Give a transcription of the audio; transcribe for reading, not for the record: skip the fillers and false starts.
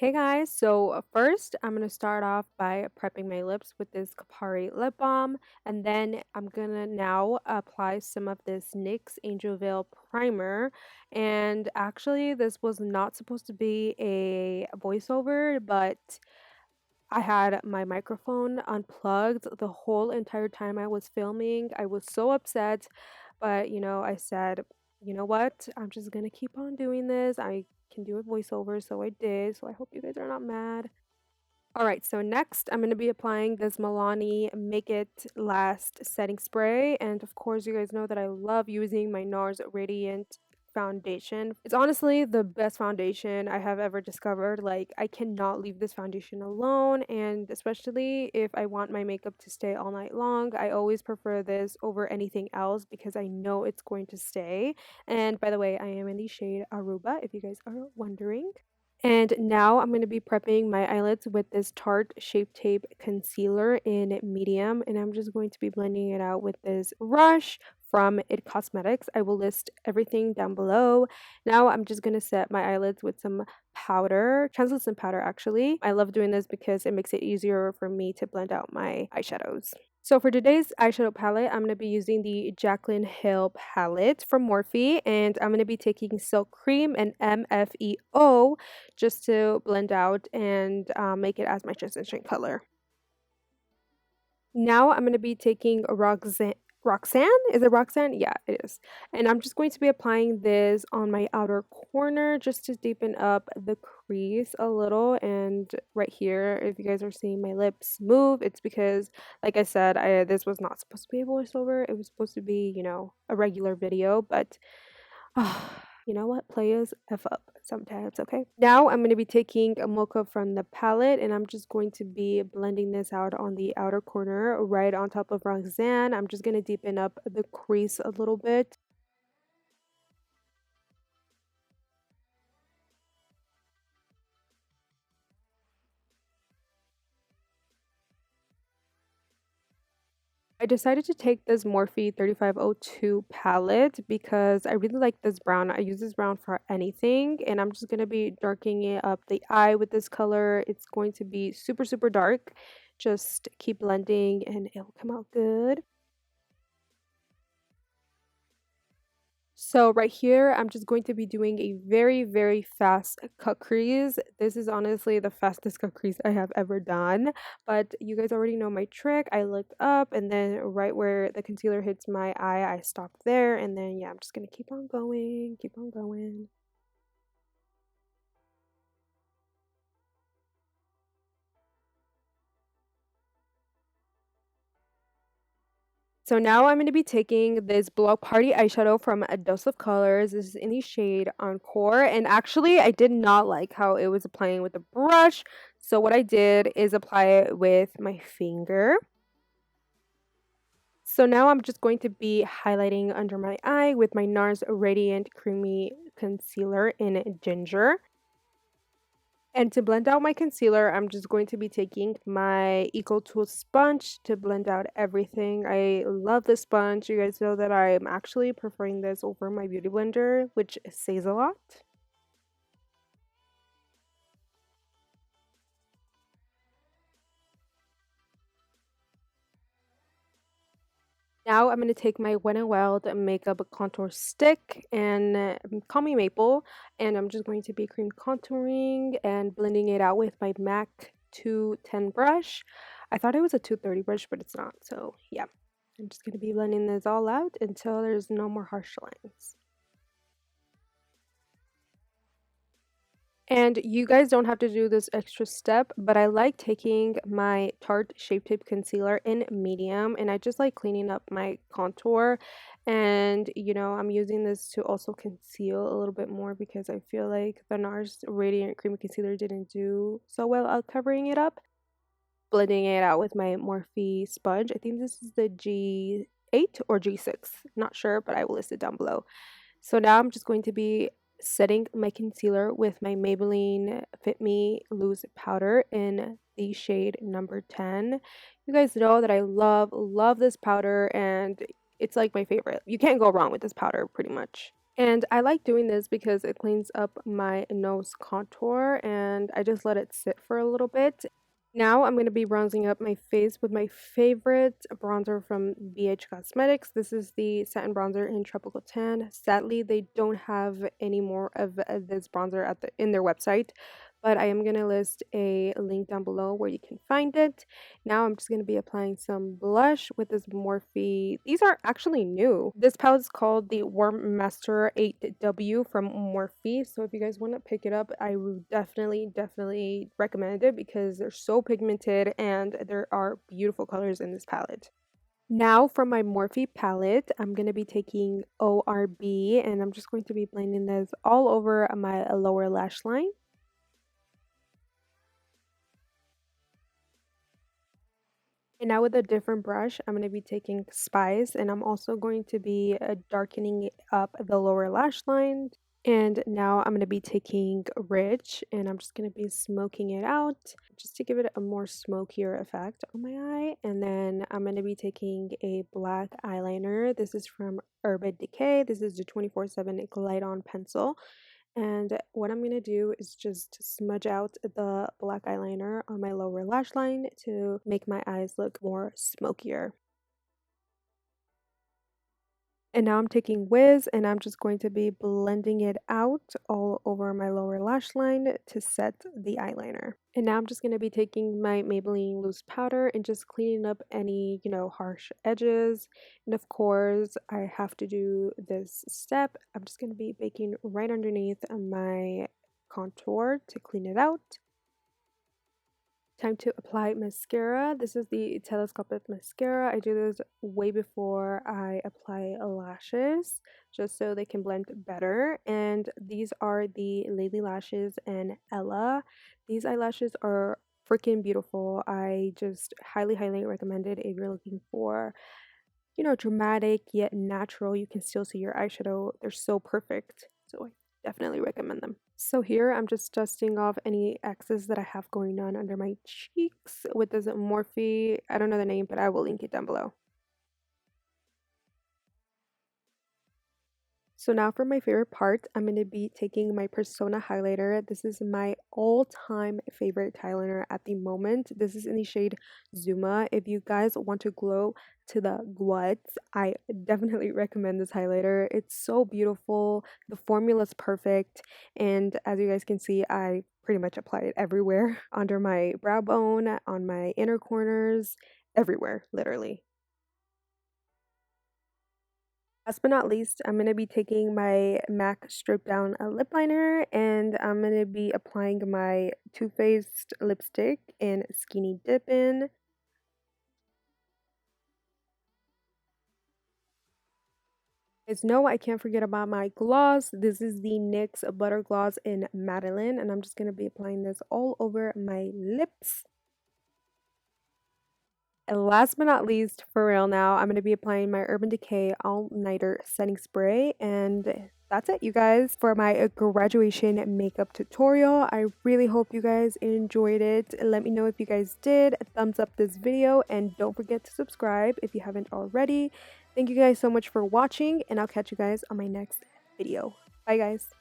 Hey guys, so first I'm gonna start off by prepping my lips with this Kapari lip balm, and then I'm gonna now apply some of this NYX Angel Veil primer. And actually, this was not supposed to be a voiceover, but I had my microphone unplugged the whole entire time I was filming. I was so upset, but I said, you know what? I'm just gonna keep on doing this. I can do a voiceover, so I did. So I hope you guys are not mad. All right, so next I'm going to be applying this Milani Make It Last setting spray. And of course, you guys know that I love using my Nars Radiant foundation. It's honestly the best foundation I have ever discovered. Like, I cannot leave this foundation alone, and especially if I want my makeup to stay all night long, I always prefer this over anything else because I know it's going to stay. And by the way, I am in the shade Aruba, if you guys are wondering. And now I'm going to be prepping my eyelids with this Tarte Shape Tape Concealer in medium. And I'm just going to be blending it out with this brush from IT Cosmetics. I will list everything down below. Now I'm just going to set my eyelids with some powder, translucent powder actually. I love doing this because it makes it easier for me to blend out my eyeshadows. So for today's eyeshadow palette, I'm going to be using the Jaclyn Hill palette from Morphe, and I'm going to be taking Silk Cream and MFEO just to blend out and make it as my transition color. Now I'm going to be taking Roxanne? Is it Roxanne? Yeah, it is. And I'm just going to be applying this on my outer corner just to deepen up the crease a little. And right here, if you guys are seeing my lips move, it's because, like I said, this was not supposed to be a voiceover. It was supposed to be, a regular video, but you know what? Players F up sometimes, okay? Now I'm going to be taking a mocha from the palette, and I'm just going to be blending this out on the outer corner right on top of Roxanne. I'm just going to deepen up the crease a little bit. I decided to take this Morphe 3502 palette because I really like this brown. I use this brown for anything, and I'm just going to be darkening it up the eye with this color. It's going to be super, super dark. Just keep blending and it'll come out good. So right here, I'm just going to be doing a very, very fast cut crease. This is honestly the fastest cut crease I have ever done, but you guys already know my trick. I look up and then right where the concealer hits my eye, I stop there. And then, yeah, I'm just going to keep on going, keep on going. So now I'm going to be taking this Block Party eyeshadow from A Dose of Colors. This is in the shade Encore. And actually, I did not like how it was applying with the brush. So what I did is apply it with my finger. So now I'm just going to be highlighting under my eye with my NARS Radiant Creamy Concealer in Ginger. And to blend out my concealer, I'm just going to be taking my Eco Tool sponge to blend out everything. I love this sponge. You guys know that I'm actually preferring this over my beauty blender, which says a lot. Now I'm going to take my Wet n Wild makeup contour stick and Call Me Maple, and I'm just going to be cream contouring and blending it out with my MAC 210 brush. I thought it was a 230 brush, but it's not. So yeah, I'm just going to be blending this all out until there's no more harsh lines. And you guys don't have to do this extra step, but I like taking my Tarte Shape Tape Concealer in medium, and I just like cleaning up my contour. And, I'm using this to also conceal a little bit more because I feel like the NARS Radiant Creamy Concealer didn't do so well at covering it up. Blending it out with my Morphe sponge. I think this is the G8 or G6. Not sure, but I will list it down below. So now I'm just going to be setting my concealer with my Maybelline Fit Me Loose Powder in the shade number 10. You guys know that I love this powder, and it's like my favorite. You can't go wrong with this powder pretty much. And I like doing this because it cleans up my nose contour and I just let it sit for a little bit. Now I'm going to be bronzing up my face with my favorite bronzer from BH Cosmetics. This is the satin bronzer in Tropical Tan. Sadly, they don't have any more of this bronzer at in their website, but I am going to list a link down below where you can find it. Now I'm just going to be applying some blush with this Morphe. These are actually new. This palette is called the Warm Master 8W from Morphe. So if you guys want to pick it up, I would definitely recommend it because they're so pigmented and there are beautiful colors in this palette. Now from my Morphe palette, I'm going to be taking ORB and I'm just going to be blending this all over my lower lash line. And now with a different brush, I'm going to be taking Spice and I'm also going to be darkening up the lower lash line. And now I'm going to be taking Rich and I'm just going to be smoking it out just to give it a more smokier effect on my eye. And then I'm going to be taking a black eyeliner. This is from Urban Decay. This is the 24/7 Glide On Pencil. And what I'm going to do is just smudge out the black eyeliner on my lower lash line to make my eyes look more smokier. And now I'm taking Wiz and I'm just going to be blending it out all over my lower lash line to set the eyeliner. And now I'm just going to be taking my Maybelline loose powder and just cleaning up any, harsh edges. And of course, I have to do this step. I'm just going to be baking right underneath my contour to clean it out. Time to apply mascara. This is the telescopic mascara. I do this way before I apply lashes, just so they can blend better. And these are the Lady Lashes and Ella. These eyelashes are freaking beautiful. I just highly recommend it if you're looking for, dramatic yet natural. You can still see your eyeshadow. They're so perfect. So I definitely recommend them. So here I'm just dusting off any excess that I have going on under my cheeks with this Morphe. I don't know the name, but I will link it down below. So now for my favorite part, I'm going to be taking my Persona highlighter. This is my all-time favorite highlighter at the moment. This is in the shade Zuma. If you guys want to glow to the guts, I definitely recommend this highlighter. It's so beautiful. The formula is perfect. And as you guys can see, I pretty much apply it everywhere. Under my brow bone, on my inner corners, everywhere, literally. Last but not least, I'm going to be taking my MAC Strip Down Lip Liner and I'm going to be applying my Too Faced lipstick in Skinny Dippin'. Guys, no, I can't forget about my gloss. This is the NYX Butter Gloss in Madeline and I'm just going to be applying this all over my lips. And last but not least, for real now, I'm going to be applying my Urban Decay All Nighter Setting Spray. And that's it, you guys, for my graduation makeup tutorial. I really hope you guys enjoyed it. Let me know if you guys did. Thumbs up this video and don't forget to subscribe if you haven't already. Thank you guys so much for watching and I'll catch you guys on my next video. Bye, guys.